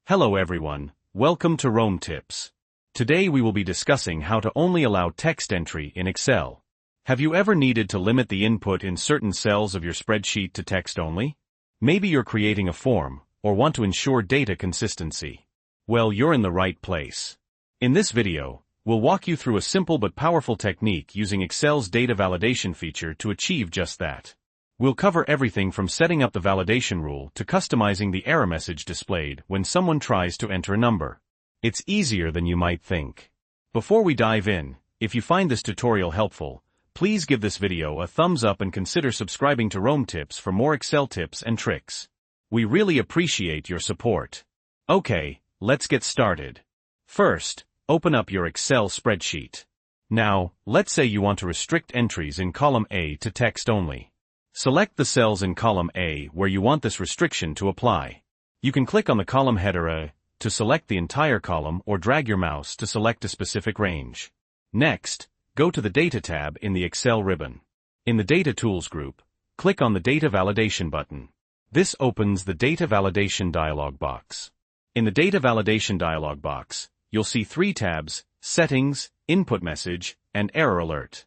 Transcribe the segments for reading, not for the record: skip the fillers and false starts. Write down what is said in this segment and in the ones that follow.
Hello everyone, welcome to Rome Tips. Today we will be discussing how to only allow text entry in Excel. Have you ever needed to limit the input in certain cells of your spreadsheet to text only? Maybe you're creating a form, or want to ensure data consistency. Well, you're in the right place. In this video, we'll walk you through a simple but powerful technique using Excel's data validation feature to achieve just that. We'll cover everything from setting up the validation rule to customizing the error message displayed when someone tries to enter a number. It's easier than you might think. Before we dive in, if you find this tutorial helpful, please give this video a thumbs up and consider subscribing to Rome Tips for more Excel tips and tricks. We really appreciate your support. Okay, let's get started. First, open up your Excel spreadsheet. Now, let's say you want to restrict entries in column A to text only. Select the cells in column A where you want this restriction to apply. You can click on the column header A to select the entire column or drag your mouse to select a specific range. Next, go to the Data tab in the Excel ribbon. In the Data Tools group, click on the Data Validation button. This opens the Data Validation dialog box. In the Data Validation dialog box, you'll see three tabs: Settings, Input Message, and Error Alert.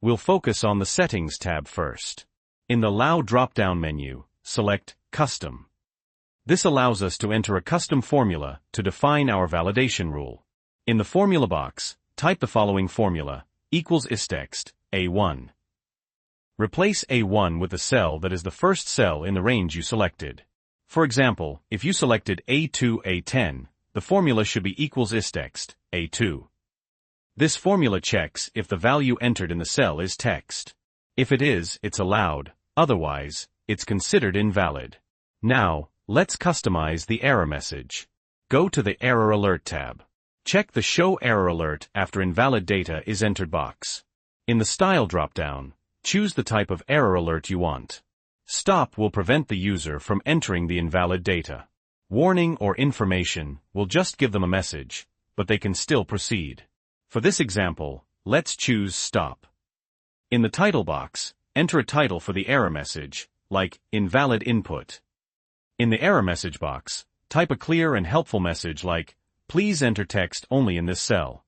We'll focus on the Settings tab first. In the Allow drop-down menu, select Custom. This allows us to enter a custom formula to define our validation rule. In the formula box, type the following formula, equals istext, A1. Replace A1 with the cell that is the first cell in the range you selected. For example, if you selected A2, A10, the formula should be equals istext, A2. This formula checks if the value entered in the cell is text. If it is, it's allowed. Otherwise, it's considered invalid. Now, let's customize the error message. Go to the Error Alert tab. Check the Show Error Alert After Invalid Data is Entered box. In the Style drop-down, choose the type of error alert you want. Stop will prevent the user from entering the invalid data. Warning or information will just give them a message, but they can still proceed. For this example, let's choose Stop. In the Title box, enter a title for the error message, like Invalid Input. In the error message box, type a clear and helpful message like, Please enter text only in this cell.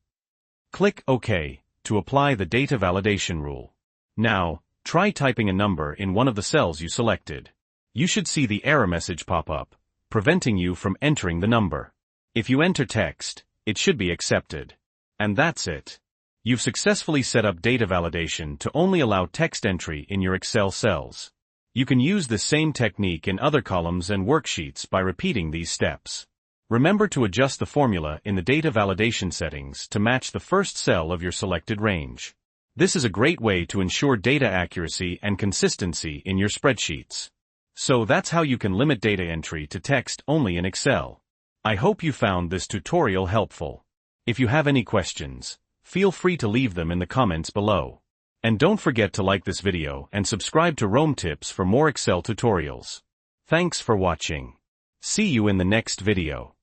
Click OK to apply the data validation rule. Now, try typing a number in one of the cells you selected. You should see the error message pop up, preventing you from entering the number. If you enter text, it should be accepted. And that's it. You've successfully set up data validation to only allow text entry in your Excel cells. You can use the same technique in other columns and worksheets by repeating these steps. Remember to adjust the formula in the data validation settings to match the first cell of your selected range. This is a great way to ensure data accuracy and consistency in your spreadsheets. So that's how you can limit data entry to text only in Excel. I hope you found this tutorial helpful. If you have any questions, feel free to leave them in the comments below. And don't forget to like this video and subscribe to Rome Tips for more Excel tutorials. Thanks for watching. See you in the next video.